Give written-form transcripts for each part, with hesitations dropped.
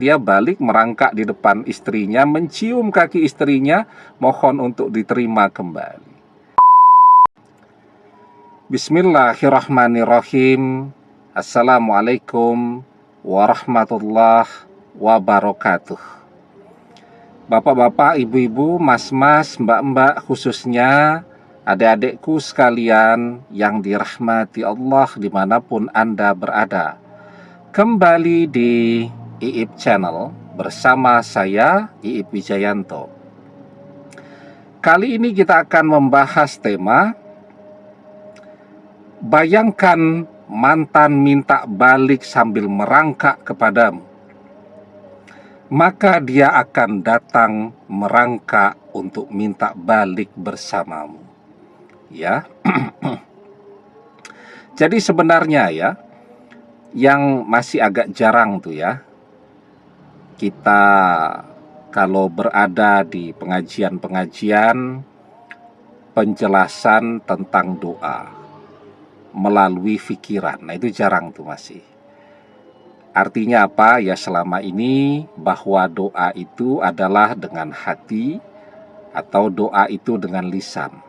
Dia balik merangkak di depan istrinya, mencium kaki istrinya, mohon untuk diterima kembali. Bismillahirrahmanirrahim. Assalamualaikum warahmatullahi wabarakatuh. Bapak-bapak, ibu-ibu, mas-mas, mbak-mbak, khususnya adik-adikku sekalian yang dirahmati Allah dimanapun Anda berada. Kembali di IIP Channel bersama saya, IIP Wijayanto. Kali ini kita akan membahas tema bayangkan mantan minta balik sambil merangkak kepadamu, maka dia akan datang merangkak untuk minta balik bersamamu. Ya. Jadi sebenarnya ya, yang masih agak jarang tuh ya, kita kalau berada di pengajian-pengajian penjelasan tentang doa melalui pikiran. Nah, itu jarang tuh masih. Artinya apa? Ya, selama ini bahwa doa itu adalah dengan hati atau doa itu dengan lisan.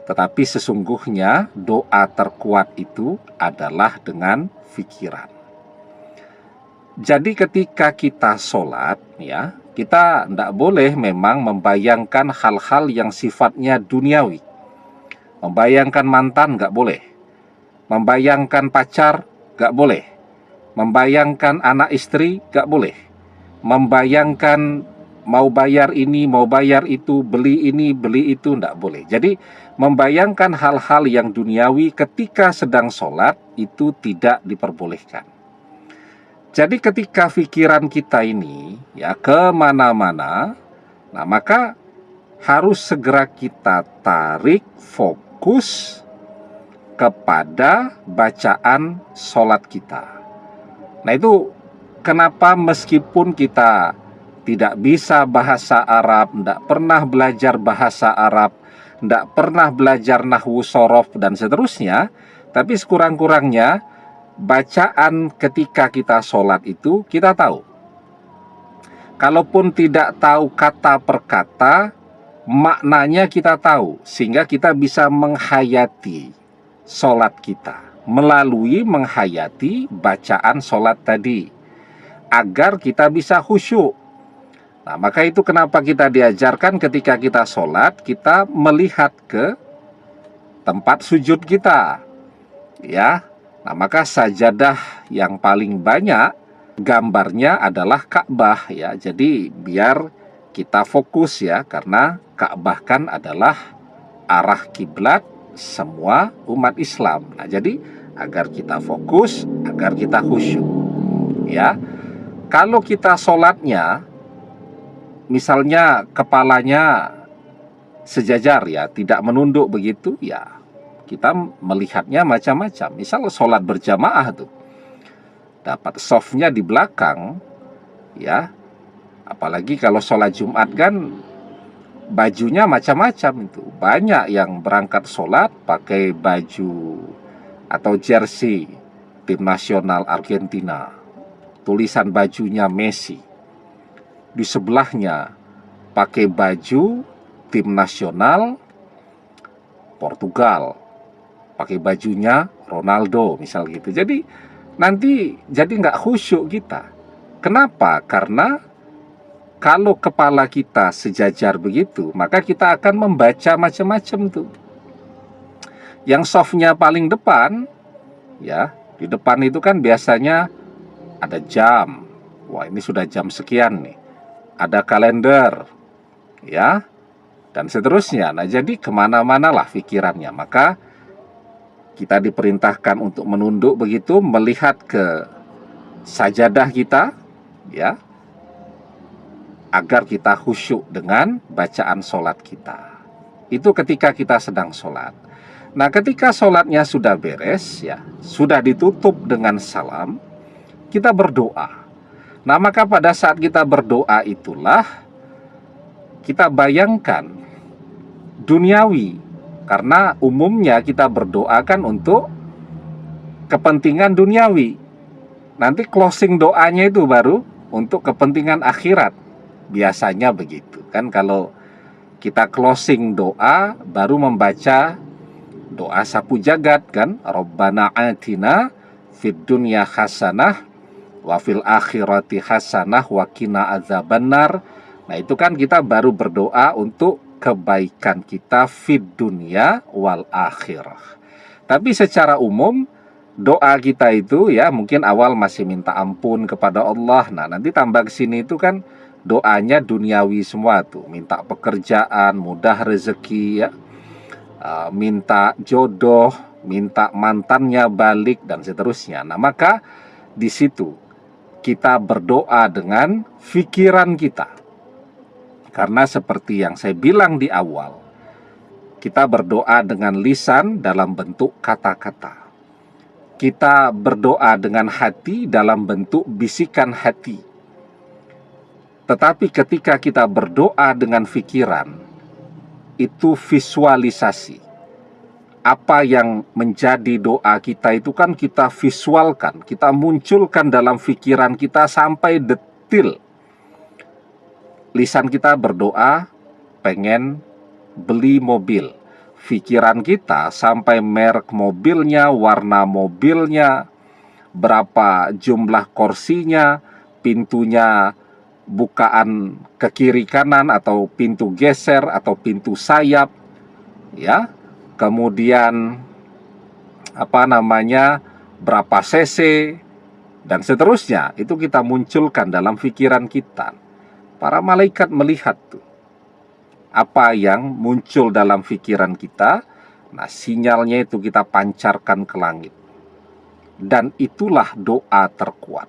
Tetapi sesungguhnya doa terkuat itu adalah dengan pikiran. Jadi ketika kita sholat ya, kita tidak boleh memang membayangkan hal-hal yang sifatnya duniawi. Membayangkan mantan nggak boleh. Membayangkan pacar nggak boleh. Membayangkan anak istri nggak boleh. Membayangkan mau bayar ini, mau bayar itu, beli ini, beli itu, nggak boleh. Jadi membayangkan hal-hal yang duniawi ketika sedang sholat itu tidak diperbolehkan. Jadi ketika pikiran kita ini ya kemana-mana, nah maka harus segera kita tarik fokus kepada bacaan sholat kita. Nah itu kenapa meskipun kita tidak bisa bahasa Arab, tidak pernah belajar bahasa Arab, tidak pernah belajar nahwu shorof dan seterusnya, tapi sekurang-kurangnya bacaan ketika kita sholat itu kita tahu. Kalaupun tidak tahu kata per kata, maknanya kita tahu, sehingga kita bisa menghayati sholat kita melalui menghayati bacaan sholat tadi, agar kita bisa khusyuk. Nah, maka itu kenapa kita diajarkan ketika kita sholat, kita melihat ke tempat sujud kita, ya. Nah, maka sajadah yang paling banyak gambarnya adalah Ka'bah ya. Jadi biar kita fokus ya, karena Ka'bah kan adalah arah kiblat semua umat Islam. Nah, jadi agar kita fokus, agar kita khusyuk. Ya. Kalau kita sholatnya misalnya kepalanya sejajar ya, tidak menunduk begitu ya, kita melihatnya macam-macam. Misal sholat berjamaah tuh, dapat softnya di belakang, ya. Apalagi kalau sholat Jumat kan bajunya macam-macam itu. Banyak yang berangkat sholat pakai baju atau jersey tim nasional Argentina. Tulisan bajunya Messi. Di sebelahnya pakai baju tim nasional Portugal. Pakai bajunya Ronaldo misal gitu. Jadi nanti jadi nggak khusyuk kita. Kenapa? Karena kalau kepala kita sejajar begitu, maka kita akan membaca macam-macam tuh. Yang softnya paling depan, ya di depan itu kan biasanya ada jam. Wah, ini sudah jam sekian nih. Ada kalender, ya dan seterusnya. Nah, jadi kemana-mana lah pikirannya. Maka kita diperintahkan untuk menunduk begitu, melihat ke sajadah kita, ya, agar kita khusyuk dengan bacaan sholat kita. Itu ketika kita sedang sholat. Nah, ketika sholatnya sudah beres, ya, sudah ditutup dengan salam, kita berdoa. Nah, maka pada saat kita berdoa itulah kita bayangkan duniawi, karena umumnya kita berdoa kan untuk kepentingan duniawi. Nanti closing doanya itu baru untuk kepentingan akhirat. Biasanya begitu kan, kalau kita closing doa baru membaca doa sapu jagat kan, Rabbana atina fid dunya hasanah wa fil akhirati hasanah wa qina adzabannar. Nah, itu kan kita baru berdoa untuk kebaikan kita fid dunya wal akhirah. Tapi secara umum doa kita itu ya mungkin awal masih minta ampun kepada Allah. Nah, nanti tambah ke sini itu kan doanya duniawi semua tuh, minta pekerjaan, mudah rezeki ya, minta jodoh, minta mantannya balik dan seterusnya. Nah, maka di situ kita berdoa dengan pikiran kita. Karena seperti yang saya bilang di awal, kita berdoa dengan lisan dalam bentuk kata-kata. Kita berdoa dengan hati dalam bentuk bisikan hati. Tetapi ketika kita berdoa dengan pikiran, itu visualisasi. Apa yang menjadi doa kita itu kan kita visualkan, kita munculkan dalam pikiran kita sampai detil. Lisan kita berdoa pengen beli mobil, pikiran kita sampai merek mobilnya, warna mobilnya, berapa jumlah kursinya, pintunya bukaan ke kiri kanan atau pintu geser atau pintu sayap ya. Kemudian berapa cc dan seterusnya, itu kita munculkan dalam pikiran kita. Para malaikat melihat tuh apa yang muncul dalam pikiran kita. Nah, sinyalnya itu kita pancarkan ke langit. Dan itulah doa terkuat.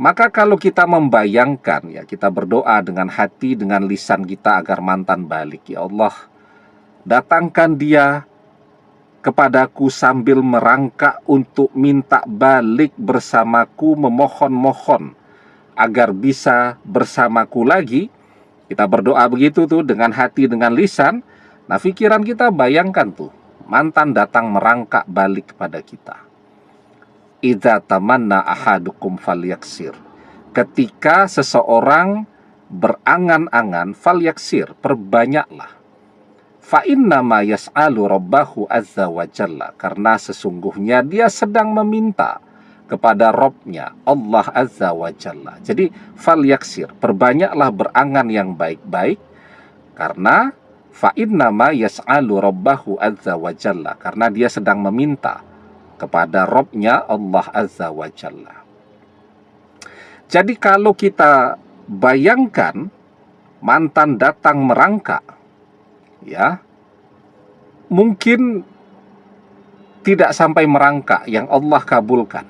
Maka kalau kita membayangkan ya, kita berdoa dengan hati, dengan lisan kita agar mantan balik. Ya Allah, datangkan dia kepadaku sambil merangkak untuk minta balik bersamaku, memohon-mohon agar bisa bersamaku lagi. Kita berdoa begitu tuh dengan hati, dengan lisan. Nah, pikiran kita bayangkan tuh mantan datang merangkak balik kepada kita. Idza tamanna ahadukum falyaksir. Ketika seseorang berangan-angan, falyaksir, perbanyaklah. Fa inna ma yas'alu rabbahu azza wa jalla. Karena sesungguhnya dia sedang meminta kepada Robnya, Allah azza wa jalla. Jadi falyaksir, perbanyaklah berangan yang baik-baik. Karena fa inna ma yas'alu rabbahu azza wa jalla. Karena dia sedang meminta kepada Robnya, Allah azza wa jalla. Jadi kalau kita bayangkan mantan datang merangkak, ya, mungkin tidak sampai merangkak yang Allah kabulkan.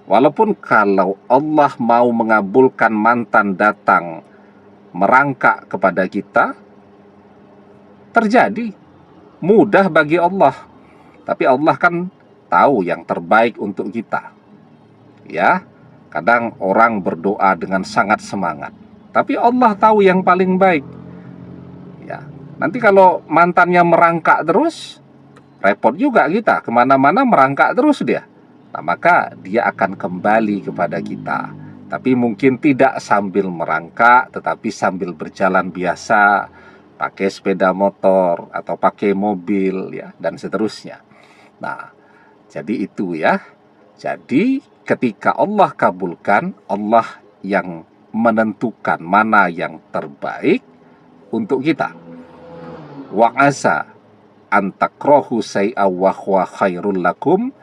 Walaupun kalau Allah mau mengabulkan mantan datang merangkak kepada kita, terjadi, mudah bagi Allah. Tapi Allah kan tahu yang terbaik untuk kita. Ya, kadang orang berdoa dengan sangat semangat, tapi Allah tahu yang paling baik. Ya, nanti kalau mantannya merangkak terus, repot juga kita, kemana-mana merangkak terus dia. Nah, maka dia akan kembali kepada kita. Tapi mungkin tidak sambil merangkak, tetapi sambil berjalan biasa, pakai sepeda motor atau pakai mobil ya, dan seterusnya. Nah, jadi itu ya. Jadi ketika Allah kabulkan, Allah yang menentukan mana yang terbaik untuk kita. Wa asa antakrohu say'a wa huwa khairul lakum.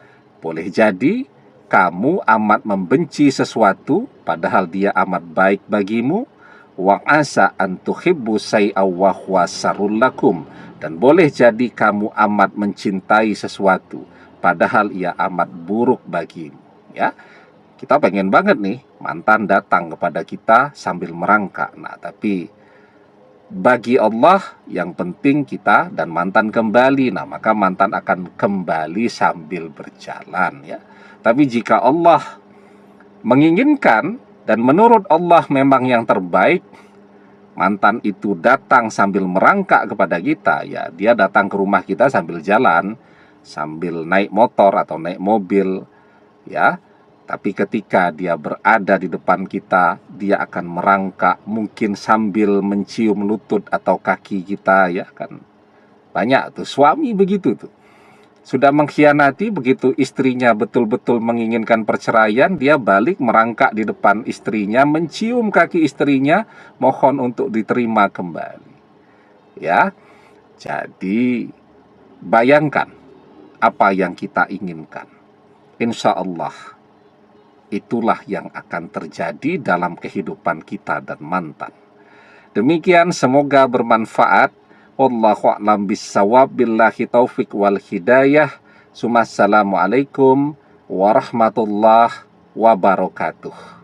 Boleh jadi kamu amat membenci sesuatu padahal dia amat baik bagimu. Wa asa antuhibbu say'a wa huwa sarul lakum. Dan boleh jadi kamu amat mencintai sesuatu padahal ia amat buruk bagimu. Ya, kita pengen banget nih mantan datang kepada kita sambil merangkak. Nah, tapi bagi Allah yang penting kita dan mantan kembali. Nah, maka mantan akan kembali sambil berjalan ya. Tapi jika Allah menginginkan dan menurut Allah memang yang terbaik, mantan itu datang sambil merangkak kepada kita, ya dia datang ke rumah kita sambil jalan, sambil naik motor atau naik mobil ya. Tapi ketika dia berada di depan kita, dia akan merangkak, mungkin sambil mencium lutut atau kaki kita, ya kan. Banyak tuh suami begitu tuh. Sudah mengkhianati, begitu istrinya betul-betul menginginkan perceraian, dia balik merangkak di depan istrinya, mencium kaki istrinya, mohon untuk diterima kembali. Ya, jadi bayangkan apa yang kita inginkan. Insya Allah itulah yang akan terjadi dalam kehidupan kita dan mantan. Demikian, semoga bermanfaat. Wallahu a'lam bissawab, billahi taufik wal hidayah. Assalamualaikum warahmatullahi wabarakatuh.